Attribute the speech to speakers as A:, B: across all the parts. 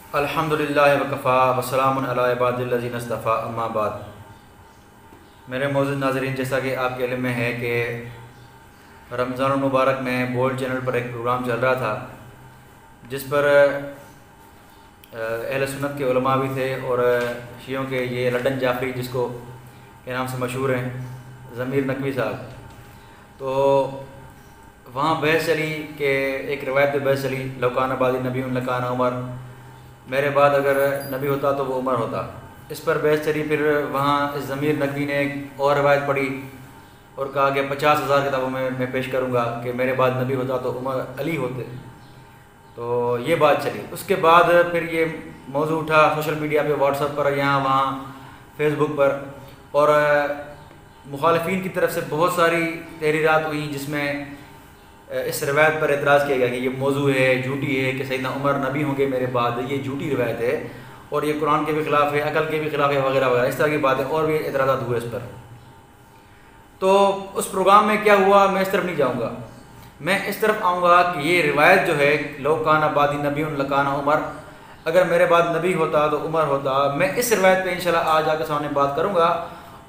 A: अल्हम्दुलिल्लाहि वकफ़ा वस्सलामुन अला इबादिल्लज़ीना इस्तफ़ा अम्मा बाद। मेरे मौजूद नाज़रीन, जैसा कि आपके इल्म में है कि रमज़ान मुबारक में बोल्ड चैनल पर एक प्रोग्राम चल रहा था जिस पर अहले सुन्नत के उलमा भी थे और शियों के ये लड्डन जाफरी जिसको के नाम से मशहूर हैं, ज़मीर नकवी साहब। तो वहाँ बहस चली कि एक रवायत पे बहस चली, लौकान आबादी नबी लकान उमर, मेरे बाद अगर नबी होता तो वो उमर होता। इस पर बहस चली। फिर वहाँ इस ज़मीर नकवी ने एक और रवायत पढ़ी और कहा कि 50,000 किताबों में मैं पेश करूँगा कि मेरे बाद नबी होता तो उमर अली होते। तो ये बात चली। उसके बाद फिर ये मौजू उठा सोशल मीडिया पे, व्हाट्सएप पर, यहाँ वहाँ फेसबुक पर, और मुखालिफिन की तरफ से बहुत सारी तहरीरात हुई जिसमें इस रवायत पर एतराज़ किया गया कि ये मौजू है, झूठी है, कि सैयदना उमर नबी होंगे मेरे बाद, ये झूठी रवायत है और ये कुरान के भी ख़िलाफ़ है, अकल के भी ख़िलाफ़ है, वगैरह वगैरह इस तरह की बातें और भी एतराज़ात हुए इस पर। तो उस प्रोग्राम में क्या हुआ, मैं इस तरफ नहीं जाऊँगा, मैं इस तरफ आऊँगा कि ये रिवायत जो है लौकान आबादी नबी लकान उमर, अगर मेरे बाद नबी होता तो उमर होता, मैं इस रिवायत पे इंशाल्लाह आज आपके सामने बात करूँगा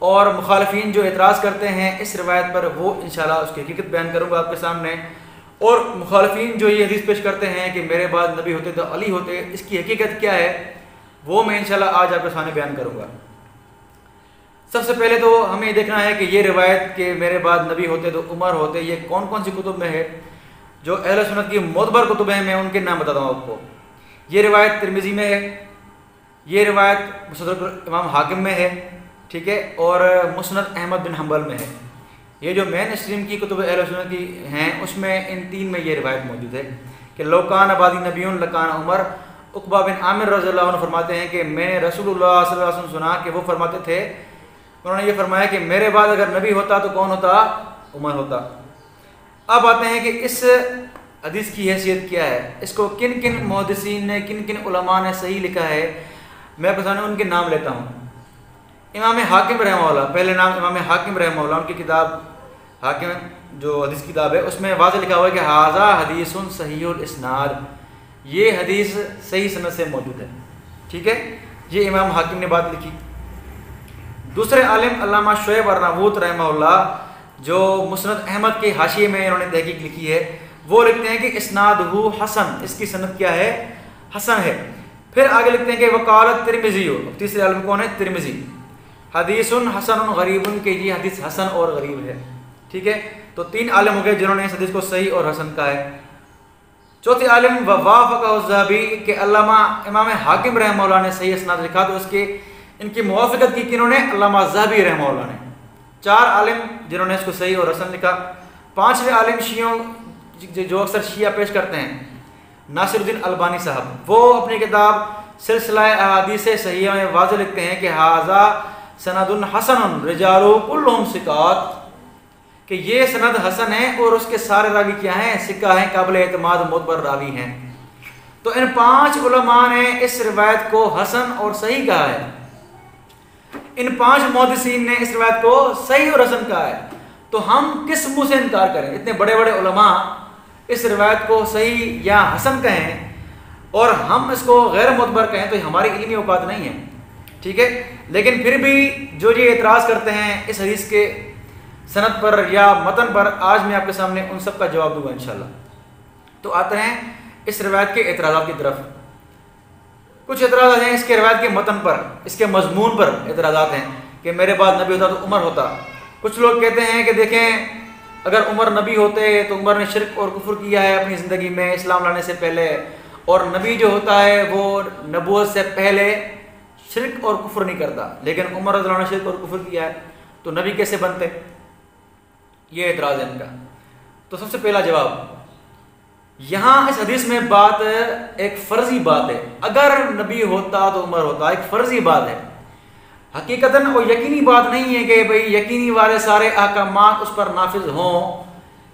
A: और मुखालिफिन जो एतराज़ करते हैं इस रिवायत पर वो इंशाल्लाह उसकी हकीकत बयान करूँगा आपके सामने। और मुखालिफिन जो ये हदीस पेश करते हैं कि मेरे बाद नबी होते तो अली होते, इसकी हकीकत क्या है वो मैं इंशाल्लाह आज आपके सामने बयान करूँगा। सबसे पहले तो हमें देखना है कि ये रिवायत के मेरे बाद नबी होते तो उमर होते, ये कौन कौन सी कुतुब में है। जो अहले सुन्नत की मोतबर कुतुब हैं मैं उनके नाम बताता हूँ आपको। ये रिवायत तिरमिज़ी में है, ये रिवायत मुसनद इमाम हाकिम में है, ठीक है, और मुसनद अहमद बिन हम्बल में है। ये जो मेन स्ट्रीम की कुतुब अहले सुन्नत की हैं उसमें इन तीन में ये रिवायत मौजूद है कि लौकान आबादी नबीउन लकान उमर। उक़बा बिन आमिर रज़ियल्लाहु अन्हु फरमाते हैं कि मैंने रसूलुल्लाह सल्लल्लाहु अलैहि वसल्लम सुना कि वो फरमाते थे, उन्होंने ये फरमाया कि मेरे बाद अगर नबी होता तो कौन होता, उमर होता। अब आते हैं कि इस हदीस की हैसियत क्या है, इसको किन किन मुहद्दिसीन ने, किन किन उलमा ने सही लिखा है, मैं आपके सामने उनके नाम लेता हूँ। इमाम हाकिम रहमहुल्लाह, पहले नाम इमाम हाकिम रहमहुल्लाह, उनकी किताब हाकिम जो हदीस किताब है उसमें वाज़ेह लिखा हुआ है कि हाज़ा हदीसुन सहीहुल इस्नाद, ये हदीस सही सनद से मौजूद है, ठीक है, ये इमाम हाकिम ने बात लिखी। दूसरे आलिम अल्लामा शुएब अर्नाऊत रहमहुल्लाह जो मुस्नद अहमद के हाशिए में इन्होंने तहकीक लिखी है, वो लिखते हैं कि इस्नादहु हसन, इसकी सनद क्या है, हसन है। फिर आगे लिखते हैं कि वकालत तिरमिज़ी, तीसरे आलिम कौन है, तिरमिज़ी, हदीसुन हसन गरीबुन, के ये हदीस हसन और गरीब है, ठीक है। तो तीन आलिम हो गए जिन्होंने इस हदीस को सही और हसन कहा है। चौथे आलिम वाफ़क़हु ज़हबी के अल्लामा इमाम हाकिम रहमहुल्लाह ने सही इस्नाद लिखा, तो उसके इनकी मुवाफ़क़त की किन्होंने, अल्लामा ज़हबी रहमहुल्लाह ने। चार आलिम जिन्होंने इसको सही और हसन लिखा। पांचवें आलिम शियों जो अक्सर शिया पेश करते हैं, नासिरुद्दीन अलबानी साहब, वो अपनी किताब सिलसिला अहादीस सहीह में वाज़ेह लिखते हैं कि हाज़ा सनदुन हसनुन रिजालु कुल्लुहुम सिकात, कि ये सनद हसन है और उसके सारे रावी क्या हैं, सिक्का हैं, काबिल एतमाद मोतबर रावी हैं। तो इन पांच उलमा ने इस रिवायत को हसन और सही कहा है, इन पांच मुहद्दिसीन ने इस रिवायत को सही और हसन कहा है। तो हम किस मुंह से इनकार करें, इतने बड़े बड़े उलमा इस रिवायत को सही या हसन कहें और हम इसको गैर मोतबर कहें, तो हमारी इल्मी औकात नहीं है, ठीक है। लेकिन फिर भी जो ये एतराज़ करते हैं इस हदीस के सनद पर या मतन पर, आज मैं आपके सामने उन सब का जवाब दूंगा इंशाल्लाह। तो आते हैं इस रिवायत के एतराज़ात की तरफ। कुछ एतराज़ात हैं इसके रिवायत के मतन पर, इसके मजमून पर एतराज़ात हैं कि मेरे बाद नबी होता तो उमर होता। कुछ लोग कहते हैं कि देखें, अगर उमर नबी होते तो उमर ने शिरक और कुफ्र किया है अपनी ज़िंदगी में इस्लाम लाने से पहले, और नबी जो होता है वो नबूवत से पहले शिरक और कुफ्र नहीं करता, लेकिन उमर रज़ियल्लाहु अन्हु ने शिरक और कुफ्र किया है, तो नबी कैसे बनते, ये एतराज़ है इनका। तो सबसे पहला जवाब, यहाँ इस हदीस में बात एक फ़र्ज़ी बात है, अगर नबी होता तो उमर होता, एक फ़र्ज़ी बात है, हकीकतन और यकीनी बात नहीं है कि भाई यकीनी वाले सारे अहकामात उस पर नाफिज हों,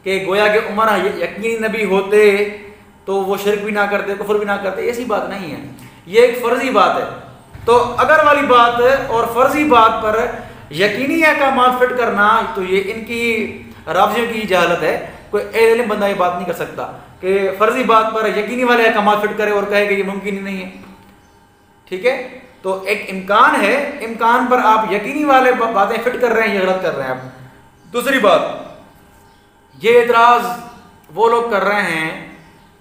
A: कि गोया कि उमर यकीनी नबी होते तो वो शिरक भी ना करते, कुफ्र भी ना करते, ऐसी बात नहीं है, ये एक फ़र्ज़ी बात है। तो अगर वाली बात और फ़र्ज़ी बात पर यकीनी अहकामात फिट करना, तो ये इनकी रावियों की जहालत है। कोई इल्म बंदा ये बात नहीं कर सकता कि फ़र्ज़ी बात पर यकीनी वाले अहकामात फिट करे और कहे कि ये मुमकिन ही नहीं है। ठीक है, तो एक इम्कान है, इम्कान पर आप यकीनी वाले बातें फिट कर रहे हैं, ये गलत कर रहे हैं आप। दूसरी बात, ये एतराज़ वो लोग कर रहे हैं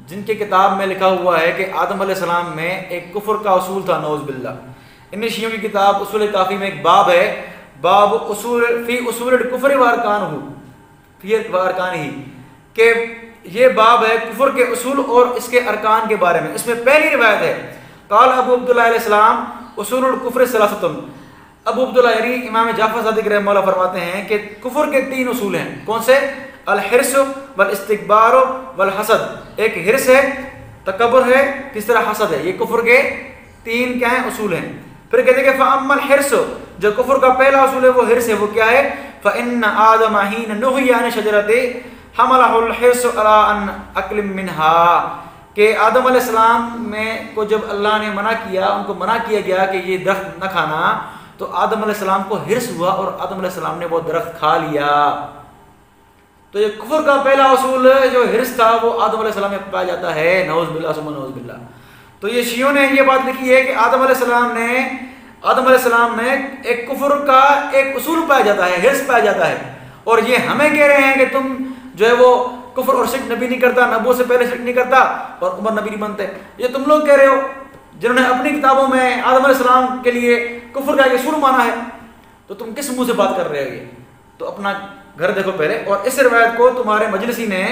A: जिनके किताब में लिखा हुआ है कि आदम अलैहिस्सलाम में एक कुफ्र का उसूल था, नौज़ बिल्लाह। इन शियों की किताब उसूल काफ़ी में एक बाब है, बाब उसूल फी उसूल कुफ्र व अरकानहू फी व अरकानिही, कि ये बाब है कुफ्र के उसूल और इसके अरकान के बारे में। इसमें पहली रिवायत है, काल अबू अब्दुल्लाह अलैहिस्सलाम उसूलुल कुफ्र सलासतुन। अबू अब्दुल्लाह यानी इमाम जाफर सादिक रहमतुल्लाह फरमाते हैं कि कुफ्र के 3 उसूल हैं। कौन से? अल हिर्स वल इस्तिकबार वल हसद। एक हिर्स है, तकब्बुर है, तीसरा हसद है। ये कुफ्र के 3 क्या हैं? उसूल हैं। फिर कहते हैं कि फ़अम्मल हिर्स, जो कुफ्र का पहला उसूल है वो हिर्स है। वो क्या है? फ़इन्न आदम हीन नुहिया अन शजरति हमलहुल हिर्स अला अन अक्लिम मिनहा, कि आदम अलैहिस्सलाम में को जब अल्लाह ने मना किया, उनको मना किया गया कि ये दरख्त न खाना, तो आदम अलैहिस्सलाम को हिर्स हुआ और आदम अलैहिस्सलाम ने वो दरख्त खा लिया। तो ये कुफ्र का पहला उसूल जो हिर्स था वो आदम अलैहिस्सलाम में पाया जाता है, नऊज़ बिल्लाह सुम्मा नऊज़ बिल्लाह। तो ये शियों ने ये बात लिखी है कि आदम अलैहिस्सलाम में एक कुफ्र का एक उसूल पाया जाता है, हिर्स पाया जाता है। और ये हमें कह रहे हैं कि तुम जो है वो कुफ्र और शिर्क नबी नहीं करता, नबूवत से पहले शिर्क नहीं करता और उमर नबी नहीं बनते। ये तुम लोग कह रहे हो जिन्होंने अपनी किताबों में आदम अलैहिस्सलाम के लिए कुफ्र का एक उसूल माना है। तो तुम किस मुंह से बात कर रहे हो? ये तो अपना घर देखो पहले। और इस रिवायत को तुम्हारे मजलिसी ने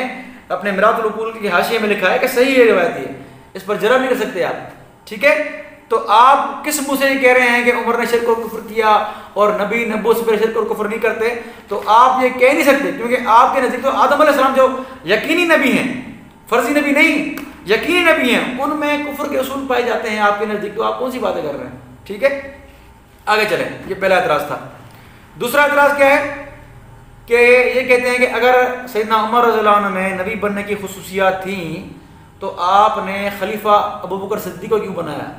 A: अपने मिरातुल उकूल के हाशिए में लिखा है कि सही है रिवायत, ये इस पर जरा नहीं कर सकते आप, ठीक है। तो आप किस मुंह से कह रहे हैं कि उमर ने शिर्क और कुफ्र किया और नबी नबूवत से पहले शिर्क और कुफ्र नहीं करते? तो आप ये कह नहीं सकते, क्योंकि आपके नज़दीक तो आदम अलैहिस्सलाम जो यकीनी नबी हैं, फर्जी नबी नहीं, यकीनी नबी हैं, उनमें कुफ्र के उसूल पाए जाते हैं आपके नज़दीक। तो आप कौन सी बातें कर रहे हैं? ठीक है, आगे चलें। ये पहला एतराज़ था। दूसरा एतराज़ क्या है कि ये कहते हैं कि अगर सैयदना उमर रज़ियल्लाहु अन्हु में नबी बनने की खुसूसियात थी, तो आपने खलीफा अबू बकर सिद्दीक़ को क्यों बनाया?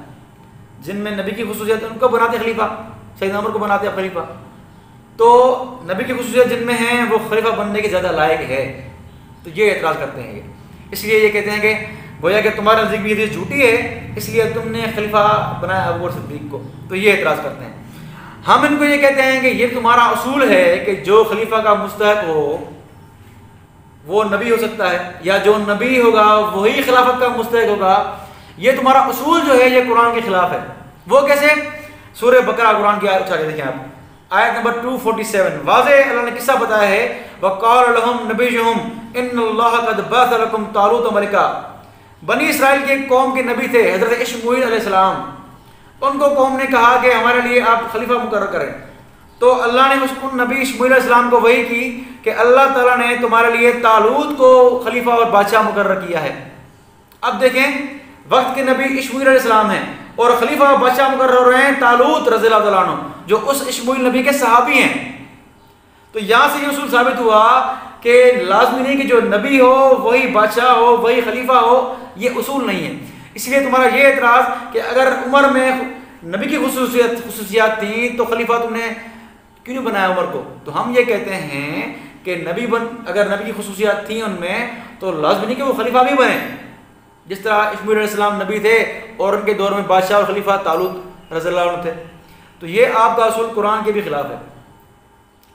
A: जिनमें नबी की खुसूसियत उनको बनाते खलीफा, सैयदना उमर को बनाते आप खलीफा। तो नबी की खुसूसियत जिनमें हैं वो खलीफा बनने के ज़्यादा लायक है। तो ये एतराज़ करते हैं ये, इसलिए ये कहते हैं कि गोया कि तुम्हारे नज़दीक भी ये झूठी है, इसलिए तुमने खलीफा बनाया अबू बकर सिद्दीक़ को। तो ये एतराज़ करते हैं। हम इनको ये कहते हैं कि ये तुम्हारा उसूल है कि जो खलीफा का मुस्तहक हो वो नबी हो सकता है, या जो नबी होगा वही खिलाफत का मुस्तहक होगा। ये तुम्हारा उसूल जो है ये कुरान के खिलाफ है। वो कैसे? सूरह बकरा कुरान की आयत उठा के देखें आप, आयत नंबर 247। वाज़ेह अल्लाह ने किस्सा बताया है, वक़ाल लहुम नबियुहुम इन्नल्लाह क़द बअथ लकुम तालूत मलिका। बनी इसराइल के कौम के नबी थे हज़रत इश्माईल अलैहिस्सलाम। उनको कौम ने कहा कि हमारे लिए आप खलीफा मुकर्रर करें। तो अल्लाह ने उन नबी इश्माईल अलैहिस्सलाम को वही की कि अल्लाह ताला ने तुम्हारे लिए तालूत को खलीफा और बादशाह मुकर्रर किया है। अब देखें, वक्त के नबी इश्माईल अलैहिस्सलाम हैं और खलीफा और बादशाह मुकर्रर हो रहे हैं तालूत रज़ियल्लाहु ताला अन्हु, जो उस इश्माईल नबी के सहाबी हैं। तो यहाँ से ये उसूल साबित हुआ कि लाजमी नहीं कि जो नबी हो वही बादशाह हो, वही खलीफा हो, ये उसूल नहीं है। इसलिए तुम्हारा ये एतराज़ कि अगर उमर में नबी की खुसूसियात थी तो खलीफा तुमने क्यों नहीं बनाया उमर को? तो हम ये कहते हैं कि अगर नबी की खुसूसियात थी उनमें तो लाज़मी नहीं कि वो खलीफा भी बने। जिस तरह इश्माईल अलैहिस्सलाम नबी थे और उनके दौर में बादशाह और खलीफा तालूत रज़ियल्लाहु अन्हु थे। तो ये आपका उसूल कुरान के भी खिलाफ है,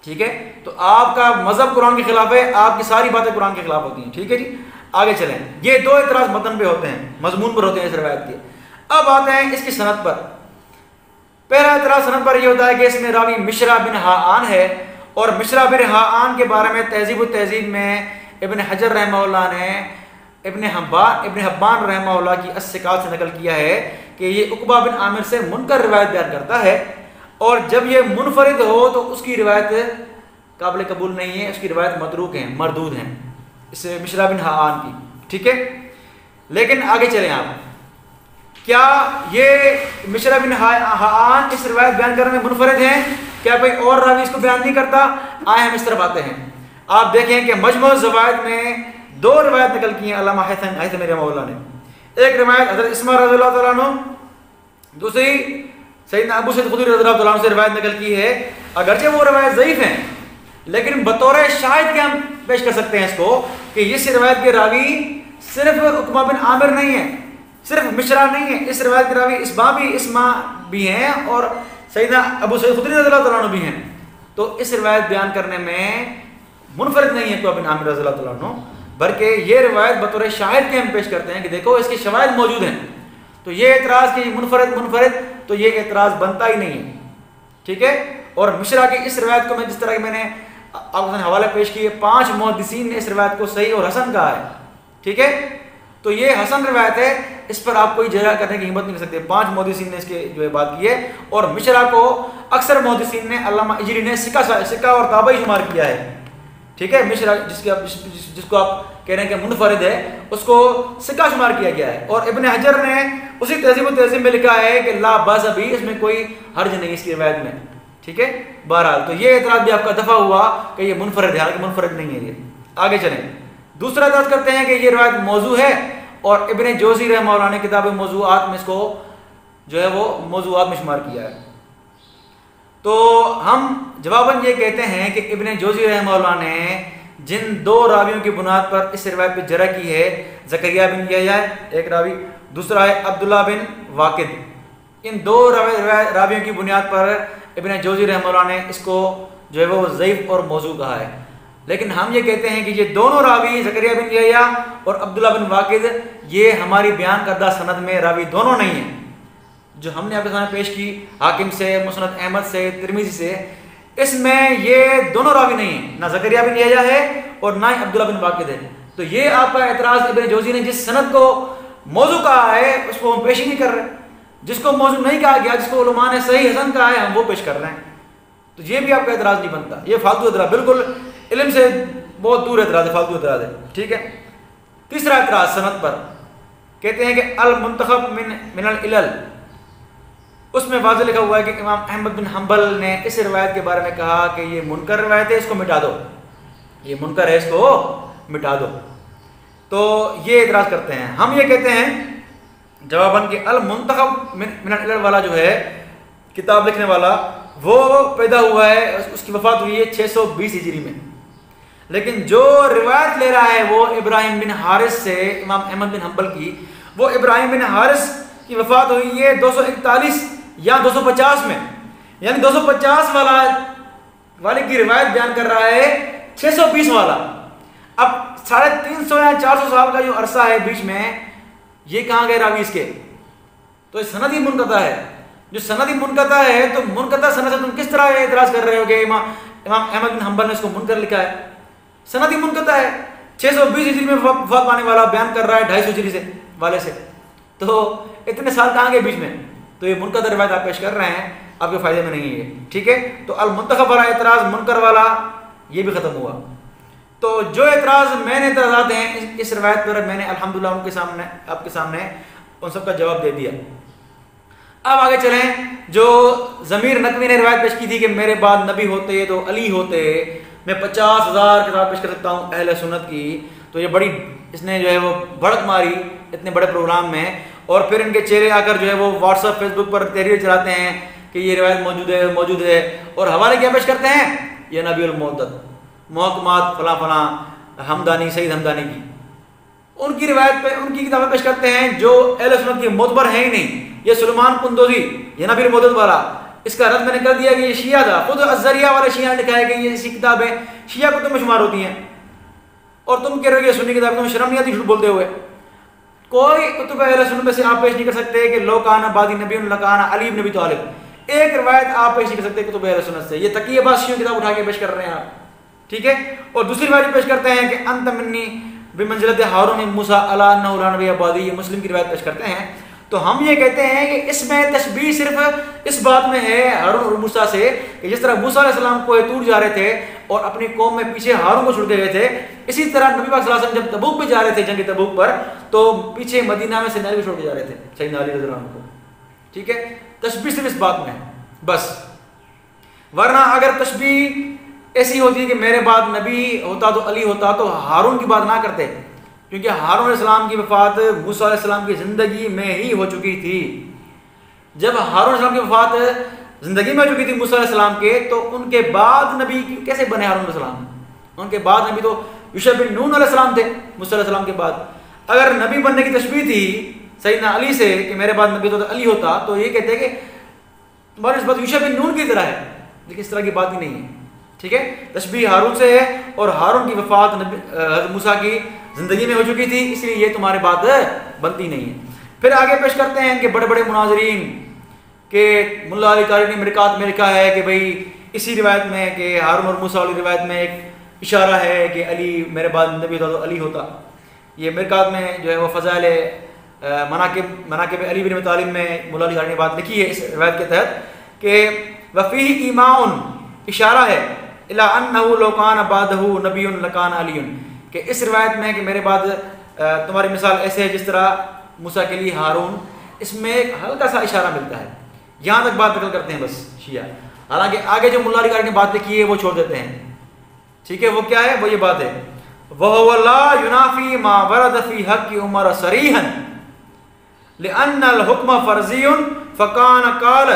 A: ठीक है। तो आपका मजहब कुरान के खिलाफ है, आपकी सारी बातें कुरान के खिलाफ होती हैं, ठीक है जी। आगे चलें। ये 2 एतराज़ मतन पे होते हैं, मजमून पर होते हैं इस रवायत के। अब आते हैं इसकी सनद पर। पहला एतराज़ सनद पर यह होता है कि इसमें रावी मिश्रा बिन हाआन है, और मिश्रा बिन हाआन के बारे में तहज़ीब उत तहज़ीब में इब्न हजर रहमहुल्लाह ने इब्न हब्बान रहमहुल्लाह की अस्सिकात से नकल किया है कि ये उक़बा बिन आमिर से मुनकर रिवायत बयान करता है, और जब ये मुनफरिद हो तो उसकी रिवायत काबिल कबूल नहीं है, उसकी रिवायत मतरूक है, मरदूद हैं, इस मिश्रा बिन हाआन की, ठीक है। लेकिन आगे चलें आप, क्या ये मिश्रा बिन हाआन इस रिवायत बयान करने में मुनफरिद हैं? क्या कोई और रावी इसको बयान नहीं करता? आए हम इस तरफ आते हैं। आप देखें कि मजमू ज़वाइद में 2 रिवायत निकल की हैं अल्लामा हैथमी रहमहुल्लाह ने। एक रिवायत हज़रत इस्मा रज़ियल्लाहु ताला अन्हु, दूसरी सैयदना अबू सईद खुदरी रज़ियल्लाहु ताला अन्हु से रिवायत निकल की है। अगरचे वो रिवायत ज़ईफ़ हैं, लेकिन बतौर शाहिद के हम पेश कर सकते हैं इसको कि इस रिवायत के रावी सिर्फ उक़बा बिन आमिर नहीं है, सिर्फ मिश्रा नहीं है, इस रिवायत के रावी इस्मा भी हैं और सैयदना अबू सईद खुदरी रज़ियल्लाहु तआला अन्हु भी हैं। तो इस रिवायत बयान करने में मुनफरिद नहीं है बिन आमिर रज़ियल्लाहु तआला अन्हु, बल्कि ये रिवायत बतौर शाहिद के हम पेश करते हैं कि देखो इसके शवाहिद मौजूद हैं। तो ये एतराज़ कि मुनफरिद तो ये एतराज़ बनता ही नहीं है, ठीक है। और मिश्रा की इस रिवायत को मैं जिस तरह की मैंने आपको हवाले पेश किए, 5 मुहद्दिसीन ने इस रिवायत को सही और हसन कहा है, ठीक है। तो ये हसन रिवायत है, इस पर आप कोई जरा करने की हिम्मत नहीं कर सकते। 5 मुहद्दिसीन ने इसके जो है बात की है, और मिश्रा को अक्सर मुहद्दिसीन ने अल्लामा इजरी ने सिक्का और ताबई शुमार किया है, ठीक है। मिश्रा जिसको आप कह रहे हैं कि मुनफरिद है, उसको सिक्का शुमार किया गया है। और इब्न हजर ने उसी तहज़ीब में लिखा है कि ला बास भी, इसमें कोई हर्ज नहीं इसकी रिवायत में, ठीक है। बहरहाल तो ये एतराज़ भी आपका दफा हुआ कि ये मुनफरिद है, हालांकि मुनफरिद नहीं है ये। आगे चलें, दूसरा एतराज़ करते हैं कि ये रिवायत मौजू है, और इब्न जोज़ी रहमहुल्लाह ने किताब मौजूआत में इसको जो है वो मौजूआत में शुमार किया है। तो हम जवाबन ये कहते हैं कि इब्न जोज़ी रहमहुल्लाह ने जिन 2 रावियों की बुनियाद पर इस रिवायत पर जरा की है, ज़करिया बिन यहया एक रावी, दूसरा है अब्दुल्ला बिन वाकिद, इन 2 रावियों की बुनियाद पर इब्न जोज़ी रहमहुल्लाह ने इसको जो है वो ज़ईफ़ और मौजू कहा है। लेकिन हम ये कहते हैं कि ये दोनों रावी ज़करिया बिन यहया और अब्दुल्ला बिन वाकिद ये हमारी बयान करदा सनद में रावी दोनों नहीं हैं। जो हमने आपके सामने पेश की हाकिम से, मुस्नद अहमद से, तिरमिज़ी से, इसमें ये दोनों रावी नहीं है, ना ज़करिया बिन यहया है और ना ही अब्दुल्ला बिन वाकिद है। तो ये आपका एतराज़ इब्न जोज़ी ने जिस सनद को मौजू कहा है उसको हम पेश ही नहीं कर रहे, जिसको मौजू नहीं कहा गया, जिसको उलमा ने सही हसन कहा है, हम वो पेश कर रहे हैं। तो ये भी आपका एतराज़ नहीं बनता, ये फालतू एतराज़, बिल्कुल इल्म से बहुत दूर एतराज़ है, फालतू एतराज़ है, ठीक है। तीसरा एतराज़ सनद पर कहते हैं कि अल मुंतखब मिनल इलल, उसमें वाज़ेह लिखा हुआ है कि इमाम अहमद बिन हंबल ने इस रिवायत के बारे में कहा कि ये मुनकर रिवायत है, इसको मिटा दो, ये मुनकर है, इसको मिटा दो। तो ये एतराज़ करते हैं। हम ये कहते हैं जवाबन कि अल मुंतखब मिनल इलल वाला जो है किताब लिखने वाला, वो पैदा हुआ है, उसकी वफात हुई है 620 हिजरी में, लेकिन जो रिवायत ले रहा है वो इब्राहिम बिन हारिस से, इमाम अहमद बिन हंबल की, वो इब्राहिम बिन हारिस की वफात हुई है 241 या 250 में, यानी 250 वाले की रिवायत बयान कर रहा है 620 वाला। अब 350 या 400 साल का जो अरसा है बीच में, ये कहाँ गए रावी इसके? तो सनद ही मुनक़ता है। जो सनद ही मुनक़ता है, तो मुनक़ता सनद से तुम किस तरह एतराज़ कर रहे हो कि इमाम अहमद बिन हंबल ने इसको मुनकर लिखा है? सनद ही मुनक़ता है। 620 हिजरी में वफात पाने वाला बयान कर रहा है 250 हिजरी से वाले से, तो इतने साल कहाँ गए बीच में? तो ये मुनक़ता रिवायत आप पेश कर रहे हैं, आपके फ़ायदे में नहीं है, ठीक है। तो अल मुंतखब वाला एतराज़, मुनकर वाला, ये भी ख़त्म हुआ। तो जो एतराज़ मैंने एतराज़ात हैं इस रिवायत पर, मैंने अल्हम्दुलिल्लाह आपके सामने उन सब का जवाब दे दिया। अब आगे चलें। जो ज़मीर नकवी ने रिवायत पेश की थी कि मेरे बाद नबी होते तो अली होते, मैं 50,000 किताब पेश कर सकता हूँ अहले सुन्नत की। तो ये बड़ी इसने जो है वो भड़क मारी इतने बड़े प्रोग्राम में, और फिर इनके चेहरे आकर जो है वो व्हाट्सएप फेसबुक पर तहरीर चलाते हैं कि ये रिवायत मौजूद है, और हवाले क्या पेश करते हैं? ये नबीउल मुअद्दद, मुहक्कमात फला फला हमदानी, सईद हमदानी की उनकी रिवायत पे उनकी किताबें पेश करते हैं जो अहले सुन्नत की मोतबर है ही नहीं। ये सुलेमान कुंदोजी, ये नबीउल मुअद्दद वाला, इसका रद्द मैंने कर दिया कि ये शिया था। खुद अज़रिया वाले शिया ने लिखा है कि ये ऐसी किताबें शिया कुतुब में शुमार होती हैं, और तुम कह रहे हो ये सुन्नी किताब, तुम्हें शर्म नहीं आती झूठ बोलते हुए? कोई कुतुब अहले सुन्नत में से आप पेश नहीं कर सकते कि लो काना बादी नबी लकाना अली इब्न अबी तालिब, एक रिवायत आप पेश नहीं कर सकते कुतुब अहले सुन्नत से। ये तकियबाज़ शिया किताब उठा के पेश कर रहे हैं आप, ठीक है। और दूसरी रिवायत पेश करते हैं कि अंत मिन्नी बिमंज़िलत हारून मूसा अला अन्नहु ला नबी बादी, ये मुस्लिम की रिवायत पेश करते हैं। तो हम ये कहते हैं कि इसमें तशबीह सिर्फ इस बात में है हारून और मूसा से कि जिस तरह मूसा अलैहिस्सलाम को तूर जा रहे थे और अपनी कौम में पीछे हारून को छोड़ के गए थे, इसी तरह नबी पाक सल्लल्लाहु अलैहि वसल्लम जब तबूक पे जा रहे थे, जंग तबूक पर, तो पीछे मदीना में सैयदना अली छोड़ के जा रहे थे, सैयदना अली रज़ियल्लाहु अन्हु को, ठीक है। तशबीह सिर्फ इस बात में है बस, वरना अगर तशबीह ऐसी होती कि मेरे बाद नबी होता तो अली होता, तो हारून की बात ना करते, क्योंकि हारून अलैहिस्सलाम की वफ़ात मूसा अलैहिस्सलाम की ज़िंदगी में ही हो चुकी थी। जब हारून अलैहिस्सलाम की वफ़ात ज़िंदगी में हो चुकी थी मूसा अलैहिस्सलाम के, तो उनके बाद नबी कैसे बने हारून अलैहिस्सलाम? उनके बाद नबी तो यूशा बिन नून अलैहिस्सलाम थे मूसा अलैहिस्सलाम के बाद। अगर नबी बनने की तशबीह थी सैयदना अली से कि मेरे बाद नबी तो अली होता, तो ये कहते हैं कि तुम्हारी इस बात यूशा बिन नून की तरह है, लेकिन इस तरह की बात ही नहीं है। ठीक है, तशबीह हारून से है और हारून की वफात हज़रत मूसा की ज़िंदगी में हो चुकी थी, इसलिए ये तुम्हारे बात बनती नहीं है। फिर आगे पेश करते हैं कि बड़े बड़े मुनाजरीन के मुल्ला अली कारी ने मिरकात में लिखा है कि भाई इसी रिवायत में कि हारून और मूसा वाली रिवायत में एक इशारा है कि अली मेरे बाद नबी होता तो अली होता। ये मिरकात में जो है वो फ़ज़ाइल मनाकिब अली बिन अबी तालिब में मुल्ला अली कारी ने बात लिखी है इस रिवायत के तहत कि वफ़ीही ईमान इशारा है इला अन्नहु लौ कान बादहु नबियुन लकान अलीयुन, कि इस रिवायत में कि मेरे बाद तुम्हारी मिसाल ऐसे है जिस तरह मूसा के लिए हारून, इसमें एक हल्का सा इशारा मिलता है। यहाँ तक बात नकल करते हैं बस शिया, हालांकि आगे जो मुल्ला अली कारी ने बात लिखी है वो छोड़ देते हैं। ठीक है, वो क्या है? वो ये बात है वह ला युनाफी मा वरद फी हक़्क़ि उमर सरीहन लिअन्नल हुक्म फर्ज़ियुन फ़कान क़ाल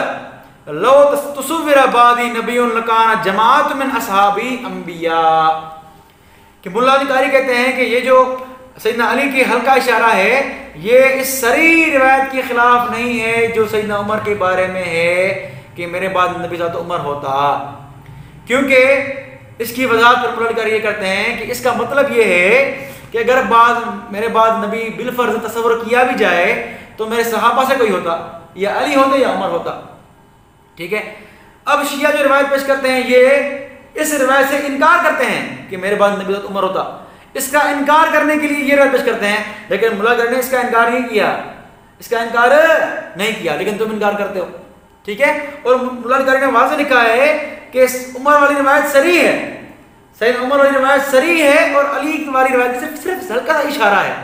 A: लो तसव्विर बादी नबियुन लकान जमाअत मिन असहाबी अंबिया। कि मुल्ला अली कारी कहते हैं कि ये जो सैयदना अली की हल्का इशारा है ये इस सरी रिवायत के खिलाफ नहीं है जो सैयदना उमर के बारे में है कि मेरे बाद नबी तो उमर होता, क्योंकि इसकी वजाहत पर मुल्ला अली कारी ये करते हैं कि इसका मतलब ये है कि अगर मेरे बाद नबी बिलफर्ज तस्वर किया भी जाए तो मेरे सहाबा से कोई होता, या अली होता या उमर होता। ठीक है, अब शिया जो रिवायत पेश करते हैं ये इस रिवायत से इनकार करते हैं कि मेरे बाद नबी तो उमर होता। इसका इनकार करने के लिए ये रिवायत पेश करते हैं, लेकिन मुल्ला ने इसका इनकार नहीं किया, लेकिन तुम इनकार करते हो। ठीक है, और मुल्ला ने वाज़ेह लिखा है कि उमर वाली रिवायत सरी है, सही उमर वाली रिवायत सरी है और अली वाली रिवायत सिर्फ हल्का सा इशारा है।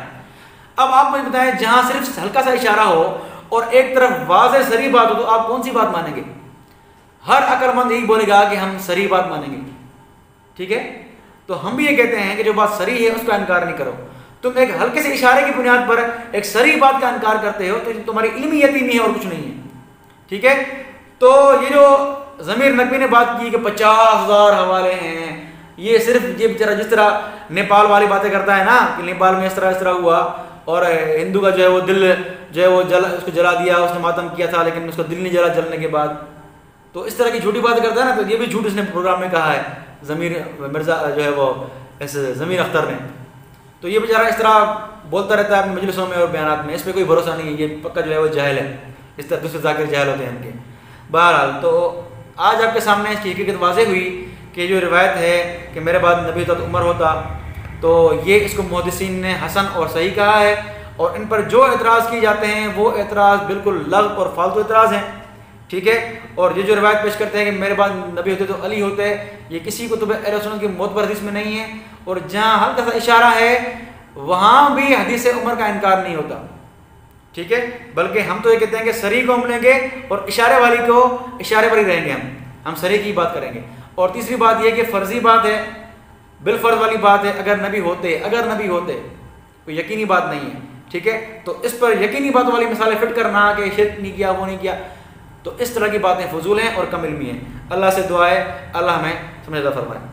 A: अब आप मुझे बताएं, जहां सिर्फ हल्का सा इशारा हो और एक तरफ वाज़ेह सरी बात हो तो आप कौन सी बात मानेंगे? हर अक्लमंद यही बोलेगा कि हम सरी बात मानेंगे। ठीक है, तो हम भी ये कहते हैं कि जो बात सरी है उसका इनकार नहीं करो। तुम एक हल्के से इशारे की बुनियाद पर एक सरी बात का इनकार करते हो तो तुम्हारी इल्मी यकीनी है और कुछ नहीं है। ठीक है, तो ये जो ज़मीर नकवी ने बात की कि 50,000 हवाले हैं, ये सिर्फ ये बेचारा जिस तरह नेपाल वाली बातें करता है ना कि नेपाल में इस तरह हुआ और हिंदू का जो है वो दिल जो है वो उसको जला दिया, उसने मातम किया था लेकिन उसका दिल नहीं जला जलने के बाद, तो इस तरह की झूठी बात करता है ना, तो ये भी झूठ इसने प्रोग्राम में कहा है ज़मीर मिर्ज़ा जो है वो ऐसे ज़मीर अख्तर ने। तो ये बेचारा इस तरह बोलता रहता है अपने मजलिसों में और बयानात में, इस पर कोई भरोसा नहीं है, ये पक्का जो है वो जाहिल है, इस तरह दूसरे जाकिर जाहिल होते हैं इनके। बहरहाल तो आज आपके सामने इसकी हकीकत वाज़ेह हुई कि जो रिवायत है कि मेरे बाद नबी तो उमर होता, तो ये इसको मुहद्दिसीन ने हसन और सही कहा है, और इन पर जो एतराज़ किए जाते हैं वो एतराज़ बिल्कुल लग़्व और फालतू एतराज़ हैं। ठीक है, और ये जो रिवायत पेश करते हैं कि मेरे बाद नबी होते तो अली होते, ये किसी कुतुब अहले सुन्नत की मोतबर हदीस में नहीं है, और जहाँ हल्का सा इशारा है वहाँ भी हदीस उमर का इनकार नहीं होता। ठीक है, बल्कि हम तो ये कहते हैं कि सरी को हम लेंगे और इशारे वाली को इशारे पर ही रहेंगे, हम सरी की बात करेंगे। और तीसरी बात यह कि फ़र्जी बात है, बिलफर्ज वाली बात है, अगर नबी होते कोई यकीनी बात नहीं है। ठीक है, तो इस पर यकीनी बात वाली मिसालें फिट करना कि शिर्क नहीं किया वो नहीं किया, तो इस तरह की बातें फजूल हैं और कम इल्मी हैं। अल्लाह से दुआ है अल्लाह हमें समझदार फरमाए।